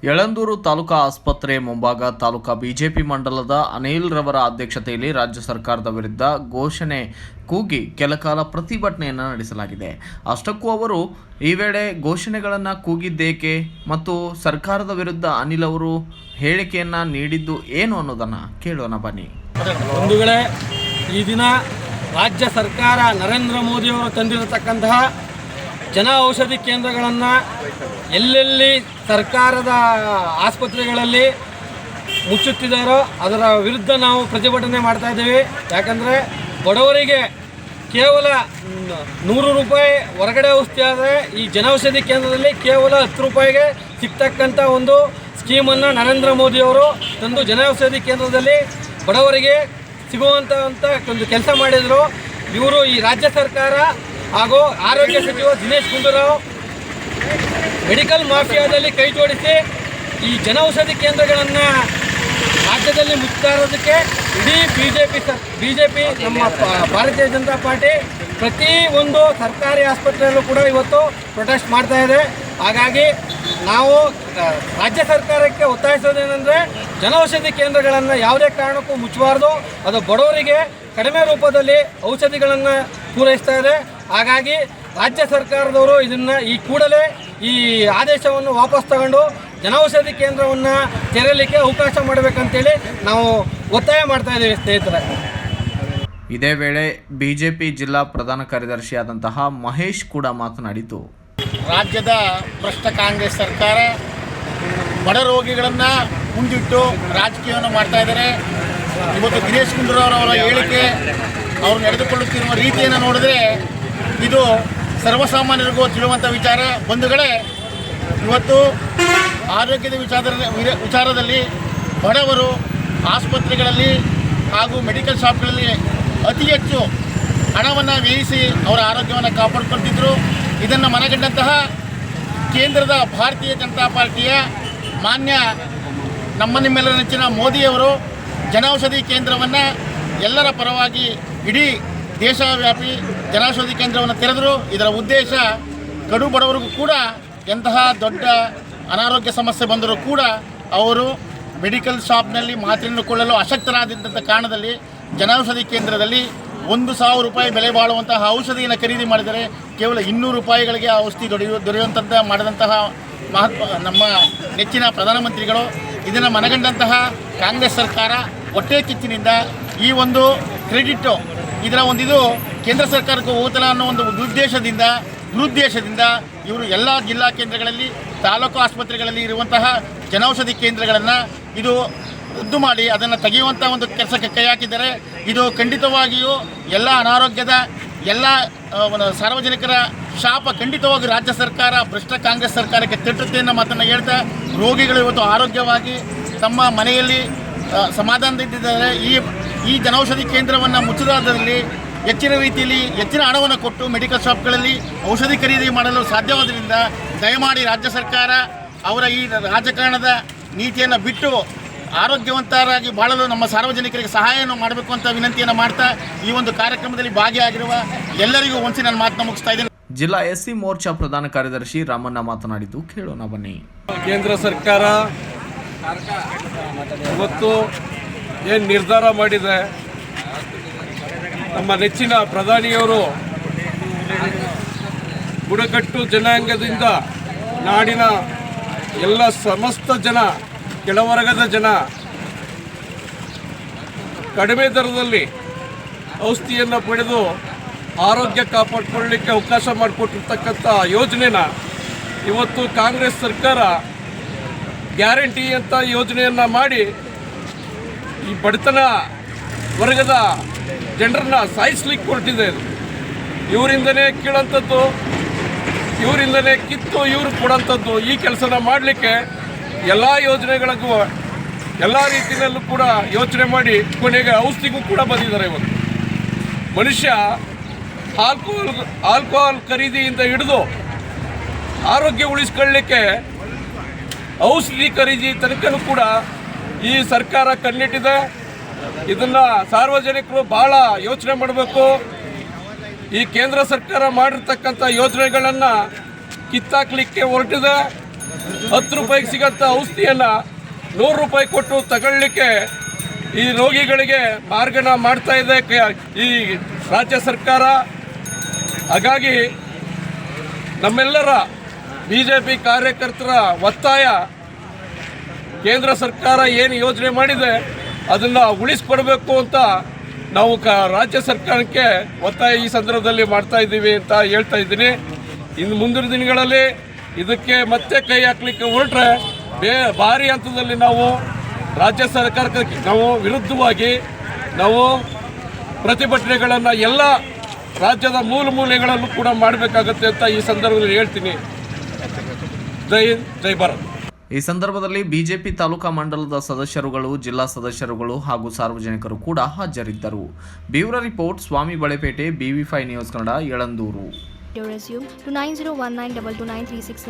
ಯಳಂದೂರು ತಾಲೂಕಾ ಆಸ್ಪತ್ರೆ ಮುಂಭಾಗ ತಾಲೂಕಾ ಬಿಜೆಪಿ ಮಂಡಲದ ಅನಿಲ್ ರವರ ಅಧ್ಯಕ್ಷತೆಯಲ್ಲಿ ರಾಜ್ಯ ಸರ್ಕಾರದ ವಿರುದ್ಧ ಘೋಷಣೆ ಕೂಗಿ ಕೆಲಕಾಲ ಪ್ರತಿಭಟನೆಯನ್ನು ನಡೆಸಲಾಗಿದೆ. ಅಷ್ಟಕ್ಕೂ ಅವರು ಈ ವೇಳೆ ಘೋಷಣೆಗಳನ್ನು ಕೂಗಿದ್ದೇಕೆ ಮತ್ತು ಸರ್ಕಾರದ ವಿರುದ್ಧ ಅನಿಲ್ ಅವರು ಹೇಳಿಕೆಯನ್ನು ನೀಡಿದ್ದು ಏನು ಅನ್ನೋದನ್ನು ಕೇಳೋಣ ಬನ್ನಿ. ಒಂದು ವೇಳೆ ಈ ದಿನ ರಾಜ್ಯ ಸರ್ಕಾರ ನರೇಂದ್ರ ಮೋದಿಯವರು ತಂದಿರತಕ್ಕಂತಹ ಜನ ಔಷಧಿ ಕೇಂದ್ರಗಳನ್ನು ಎಲ್ಲೆಲ್ಲಿ ಸರ್ಕಾರದ ಆಸ್ಪತ್ರೆಗಳಲ್ಲಿ ಮುಚ್ಚುತ್ತಿದ್ದಾರೋ ಅದರ ವಿರುದ್ಧ ನಾವು ಪ್ರತಿಭಟನೆ ಮಾಡ್ತಾ ಇದ್ದೀವಿ. ಯಾಕಂದರೆ ಬಡವರಿಗೆ ಕೇವಲ 100 ರೂಪಾಯಿ ಹೊರಗಡೆ ಔಷಧಿ ಆದರೆ ಈ ಜನೌಷಧಿ ಕೇಂದ್ರದಲ್ಲಿ ಕೇವಲ 10 ರೂಪಾಯಿಗೆ ಸಿಗ್ತಕ್ಕಂಥ ಒಂದು ಸ್ಕೀಮನ್ನು ನರೇಂದ್ರ ಮೋದಿಯವರು ತಂದು ಜನೌಷಧಿ ಕೇಂದ್ರದಲ್ಲಿ ಬಡವರಿಗೆ ಸಿಗುವಂಥ ಒಂದು ಕೆಲಸ ಮಾಡಿದರು. ಇವರು ಈ ರಾಜ್ಯ ಸರ್ಕಾರ ಹಾಗೂ ಆರೋಗ್ಯ ಸಚಿವ ದಿನೇಶ್ ಗುಂಡೂರಾವ್ ಮೆಡಿಕಲ್ ಮಾಫಿಯಾದಲ್ಲಿ ಕೈ ಜೋಡಿಸಿ ಈ ಜನೌಷಧಿ ಕೇಂದ್ರಗಳನ್ನು ರಾಜ್ಯದಲ್ಲಿ ಮುಚ್ತಾ ಇರೋದಕ್ಕೆ ಇಡೀ ಬಿಜೆಪಿ ನಮ್ಮ ಭಾರತೀಯ ಜನತಾ ಪಾರ್ಟಿ ಪ್ರತಿ ಒಂದು ಸರ್ಕಾರಿ ಆಸ್ಪತ್ರೆಯಲ್ಲೂ ಕೂಡ ಇವತ್ತು ಪ್ರೊಟೆಸ್ಟ್ ಮಾಡ್ತಾ ಇದೆ. ಹಾಗಾಗಿ ನಾವು ರಾಜ್ಯ ಸರ್ಕಾರಕ್ಕೆ ಒತ್ತಾಯಿಸೋದೇನೆಂದರೆ ಜನೌಷಧಿ ಕೇಂದ್ರಗಳನ್ನು ಯಾವುದೇ ಕಾರಣಕ್ಕೂ ಮುಚ್ಚಬಾರ್ದು. ಅದು ಬಡವರಿಗೆ ಕಡಿಮೆ ರೂಪದಲ್ಲಿ ಔಷಧಿಗಳನ್ನು ಪೂರೈಸ್ತಾ ಇದೆ. ಹಾಗಾಗಿ ರಾಜ್ಯ ಸರ್ಕಾರದವರು ಈ ಕೂಡಲೇ ಈ ಆದೇಶವನ್ನು ವಾಪಸ್ ತಗೊಂಡು ಜನೌಷಧಿ ಕೇಂದ್ರವನ್ನು ತೆರೆಯಲಿಕ್ಕೆ ಅವಕಾಶ ಮಾಡಬೇಕಂತೇಳಿ ನಾವು ಒತ್ತಾಯ ಮಾಡ್ತಾ ಇದ್ದೀವಿ ಸ್ನೇಹಿತರೆ. ಇದೇ ವೇಳೆ ಬಿಜೆಪಿ ಜಿಲ್ಲಾ ಪ್ರಧಾನ ಕಾರ್ಯದರ್ಶಿಯಾದಂತಹ ಮಹೇಶ್ ಕೂಡ ಮಾತನಾಡಿದ್ದು, ರಾಜ್ಯದ ಭ್ರಷ್ಟ ಕಾಂಗ್ರೆಸ್ ಸರ್ಕಾರ ಬಡ ರೋಗಿಗಳನ್ನು ಮುಂದಿಟ್ಟು ರಾಜಕೀಯವನ್ನು ಮಾಡ್ತಾ ಇದ್ದಾರೆ. ಇವತ್ತು ದಿನೇಶ್ ಗುಂಡೂರಾವ್ ಅವರ ಹೇಳಿಕೆ, ಅವರು ನಡೆದುಕೊಳ್ಳುತ್ತಿರುವ ರೀತಿಯನ್ನು ನೋಡಿದ್ರೆ ಇದು ಸರ್ವಸಾಮಾನ್ಯರಿಗೂ ತಿಳಿಯುವಂಥ ವಿಚಾರ. ಬಂಧುಗಳೇ, ಇವತ್ತು ಆರೋಗ್ಯದ ವಿಚಾರದಲ್ಲಿ ಬಡವರು ಆಸ್ಪತ್ರೆಗಳಲ್ಲಿ ಹಾಗೂ ಮೆಡಿಕಲ್ ಶಾಪ್ಗಳಲ್ಲಿ ಅತಿ ಹೆಚ್ಚು ಹಣವನ್ನು ವ್ಯಯಿಸಿ ಅವರ ಆರೋಗ್ಯವನ್ನು ಕಾಪಾಡಿಕೊಳ್ತಿದ್ರು. ಇದನ್ನು ಮನಗಂಡಂತಹ ಕೇಂದ್ರದ ಭಾರತೀಯ ಜನತಾ ಪಾರ್ಟಿಯ ಮಾನ್ಯ ನಿಮ್ಮೆಲ್ಲರ ನೆಚ್ಚಿನ ಮೋದಿಯವರು ಜನೌಷಧಿ ಕೇಂದ್ರವನ್ನು ಎಲ್ಲರ ಪರವಾಗಿ ಇಡೀ ದೇಶವ್ಯಾಪಿ ಜನೌಷಧಿ ಕೇಂದ್ರವನ್ನು ತೆರೆದರು. ಇದರ ಉದ್ದೇಶ ಕಡು ಬಡವರಿಗೂ ಕೂಡ ಎಂತಹ ದೊಡ್ಡ ಅನಾರೋಗ್ಯ ಸಮಸ್ಯೆ ಬಂದರೂ ಕೂಡ ಅವರು ಮೆಡಿಕಲ್ ಶಾಪ್ನಲ್ಲಿ ಮಾತ್ರೆಯನ್ನು ಕೊಳ್ಳಲು ಅಶಕ್ತರಾದಂಥ ಕಾರಣದಲ್ಲಿ ಜನೌಷಧಿ ಕೇಂದ್ರದಲ್ಲಿ 1,000 ರೂಪಾಯಿ ಬೆಲೆ ಬಾಳುವಂತಹ ಔಷಧಿಯನ್ನು ಖರೀದಿ ಮಾಡಿದರೆ ಕೇವಲ 200 ರೂಪಾಯಿಗಳಿಗೆ ಆ ಔಷಧಿ ದೊರೆಯುವಂಥದ್ದು ಮಾಡಿದಂತಹ ನಮ್ಮ ನೆಚ್ಚಿನ ಪ್ರಧಾನಮಂತ್ರಿಗಳು. ಇದನ್ನು ಮನಗಂಡಂತಹ ಕಾಂಗ್ರೆಸ್ ಸರ್ಕಾರ ಹೊಟ್ಟೆ ಕಿಚ್ಚಿನಿಂದ ಈ ಒಂದು ಕ್ರೆಡಿಟ್ಟು ಇದು ಕೇಂದ್ರ ಸರ್ಕಾರಕ್ಕೆ ಹೋಗುತ್ತಲ್ಲ ಅನ್ನೋ ಒಂದು ದುರುದ್ದೇಶದಿಂದ ಇವರು ಎಲ್ಲ ಜಿಲ್ಲಾ ಕೇಂದ್ರಗಳಲ್ಲಿ ತಾಲೂಕು ಆಸ್ಪತ್ರೆಗಳಲ್ಲಿ ಇರುವಂತಹ ಜನೌಷಧಿ ಕೇಂದ್ರಗಳನ್ನು ಇದು ರದ್ದು ಮಾಡಿ ಅದನ್ನು ತೆಗೆಯುವಂಥ ಒಂದು ಕೆಲಸಕ್ಕೆ ಕೈ ಹಾಕಿದ್ದಾರೆ. ಇದು ಖಂಡಿತವಾಗಿಯೂ ಎಲ್ಲ ಅನಾರೋಗ್ಯದ ಎಲ್ಲ ಸಾರ್ವಜನಿಕರ ಶಾಪ ಖಂಡಿತವಾಗಿ ರಾಜ್ಯ ಸರ್ಕಾರ ಭ್ರಷ್ಟ ಕಾಂಗ್ರೆಸ್ ಸರ್ಕಾರಕ್ಕೆ ತಟ್ಟುತ್ತೆ ಅನ್ನೋ ಮಾತನ್ನು ಹೇಳ್ತಾ, ರೋಗಿಗಳು ಇವತ್ತು ಆರೋಗ್ಯವಾಗಿ ತಮ್ಮ ಮನೆಯಲ್ಲಿ ಸಮಾಧಾನದಿಂದಿದ್ದಾರೆ. ಈ ಜನೌಷಧಿ ಕೇಂದ್ರವನ್ನು ಮುಚ್ಚದಾದಲ್ಲಿ ಹೆಚ್ಚಿನ ರೀತಿಯಲ್ಲಿ ಹೆಚ್ಚಿನ ಹಣವನ್ನು ಕೊಟ್ಟು ಮೆಡಿಕಲ್ ಶಾಪ್ಗಳಲ್ಲಿ ಔಷಧಿ ಖರೀದಿ ಮಾಡಲು ಸಾಧ್ಯವಾದ್ದರಿಂದ ದಯಮಾಡಿ ರಾಜ್ಯ ಸರ್ಕಾರ ಅವರ ಈ ರಾಜಕಾರಣದ ನೀತಿಯನ್ನು ಬಿಟ್ಟು ಆರೋಗ್ಯವಂತರಾಗಿ ಬಾಳಲು ನಮ್ಮ ಸಾರ್ವಜನಿಕರಿಗೆ ಸಹಾಯವನ್ನು ಮಾಡಬೇಕು ಅಂತ ವಿನಂತಿಯನ್ನು ಮಾಡ್ತಾ ಈ ಒಂದು ಕಾರ್ಯಕ್ರಮದಲ್ಲಿ ಭಾಗಿಯಾಗಿರುವ ಎಲ್ಲರಿಗೂ ಒಂದ್ಸಿ ನನ್ನ ಮಾತನ್ನು ಮುಗಿಸ್ತಾ ಇದ್ದೇನೆ. ಜಿಲ್ಲಾ ಎಸ್ಸಿ ಮೋರ್ಚಾ ಪ್ರಧಾನ ಕಾರ್ಯದರ್ಶಿ ರಾಮಣ್ಣ ಮಾತನಾಡಿದ್ದು ಕೇಳೋಣ ಬನ್ನಿ. ಕೇಂದ್ರ ಸರ್ಕಾರ ಇವತ್ತು ಏನು ನಿರ್ಧಾರ ಮಾಡಿದೆ, ನಮ್ಮ ನೆಚ್ಚಿನ ಪ್ರಧಾನಿಯವರು ಬುಡಕಟ್ಟು ಜನಾಂಗದಿಂದ ನಾಡಿನ ಎಲ್ಲ ಸಮಸ್ತ ಜನ, ಕೆಳವರ್ಗದ ಜನ ಕಡಿಮೆ ದರದಲ್ಲಿ ಔಷಧಿಯನ್ನು ಪಡೆದು ಆರೋಗ್ಯ ಕಾಪಾಡಿಕೊಳ್ಳಲಿಕ್ಕೆ ಅವಕಾಶ ಮಾಡಿಕೊಟ್ಟಿರ್ತಕ್ಕಂಥ ಯೋಜನೆನ ಇವತ್ತು ಕಾಂಗ್ರೆಸ್ ಸರ್ಕಾರ ಗ್ಯಾರಂಟಿ ಅಂತ ಯೋಜನೆಯನ್ನು ಮಾಡಿ ಈ ಬಡತನ ವರ್ಗದ ಜನರನ್ನ ಸಾಯಿಸ್ಲಿಕ್ಕೆ ಹೊರಟಿದೆ. ಇವರಿಂದನೇ ಕೀಳಂಥದ್ದು, ಇವರಿಂದನೇ ಕಿತ್ತು ಇವ್ರಿಗೆ ಕೊಡೋಂಥದ್ದು. ಈ ಕೆಲಸನ ಮಾಡಲಿಕ್ಕೆ ಎಲ್ಲ ಯೋಜನೆಗಳಿಗೂ ಎಲ್ಲ ರೀತಿಯಲ್ಲೂ ಕೂಡ ಯೋಚನೆ ಮಾಡಿ ಕೊನೆಗೆ ಔಷಧಿಗೂ ಕೂಡ ಬಂದಿದ್ದಾರೆ. ಇವತ್ತು ಮನುಷ್ಯ ಆಲ್ಕೋಹಾಲ್ ಖರೀದಿಯಿಂದ ಹಿಡಿದು ಆರೋಗ್ಯ ಉಳಿಸ್ಕೊಳ್ಳಲಿಕ್ಕೆ ಔಷಧಿ ಖರೀದಿ ತನಕನೂ ಕೂಡ ಈ ಸರ್ಕಾರ ಕಣ್ಣಿಟ್ಟಿದೆ. ಇದನ್ನು ಸಾರ್ವಜನಿಕರು ಭಾಳ ಯೋಚನೆ ಮಾಡಬೇಕು. ಈ ಕೇಂದ್ರ ಸರ್ಕಾರ ಮಾಡಿರ್ತಕ್ಕಂಥ ಯೋಜನೆಗಳನ್ನು ಕಿತ್ತಾಕ್ಲಿಕ್ಕೆ ಹೊರಟಿದೆ. 10 ರೂಪಾಯಿಗೆ ಸಿಗಂಥ ಔಷಧಿಯನ್ನು 100 ರೂಪಾಯಿ ಕೊಟ್ಟು ತಗೊಳ್ಳಿಕ್ಕೆ ಈ ರೋಗಿಗಳಿಗೆ ಮಾರ್ಗನ ಮಾಡ್ತಾ ಇದೆ ಈ ರಾಜ್ಯ ಸರ್ಕಾರ. ಹಾಗಾಗಿ ನಮ್ಮೆಲ್ಲರ BJP ಕಾರ್ಯಕರ್ತರ ಒತ್ತಾಯ, ಕೇಂದ್ರ ಸರ್ಕಾರ ಏನು ಯೋಜನೆ ಮಾಡಿದೆ ಅದನ್ನು ಉಳಿಸ್ಕೊಡ್ಬೇಕು ಅಂತ ನಾವು ರಾಜ್ಯ ಸರ್ಕಾರಕ್ಕೆ ಒತ್ತಾಯ ಈ ಸಂದರ್ಭದಲ್ಲಿ ಮಾಡ್ತಾ ಇದ್ದೀವಿ ಅಂತ ಹೇಳ್ತಾ ಇದ್ದೀನಿ. ಇನ್ನು ಮುಂದಿನ ದಿನಗಳಲ್ಲಿ ಇದಕ್ಕೆ ಮತ್ತೆ ಕೈ ಹಾಕ್ಲಿಕ್ಕೆ ಹೊರಟ್ರೆ ಭಾರಿ ಹಂತದಲ್ಲಿ ನಾವು ರಾಜ್ಯ ಸರ್ಕಾರಕ್ಕೆ ನಾವು ವಿರುದ್ಧವಾಗಿ ನಾವು ಪ್ರತಿಭಟನೆಗಳನ್ನು ಎಲ್ಲ ರಾಜ್ಯದ ಮೂಲೆಗಳಲ್ಲೂ ಕೂಡ ಮಾಡಬೇಕಾಗತ್ತೆ ಅಂತ ಈ ಸಂದರ್ಭದಲ್ಲಿ ಹೇಳ್ತೀನಿ. ಜೈ ಹಿಂದ್, ಜೈ ಭಾರತ್. ಈ ಸಂದರ್ಭದಲ್ಲಿ ಬಿಜೆಪಿ ತಾಲೂಕಾ ಮಂಡಲದ ಸದಸ್ಯರುಗಳು, ಜಿಲ್ಲಾ ಸದಸ್ಯರುಗಳು ಹಾಗೂ ಸಾರ್ವಜನಿಕರು ಕೂಡ ಹಾಜರಿದ್ದರು. Bureau report, Swami Balepete, BV5 news Kannada, Yelandur. Your resume to 9019229369.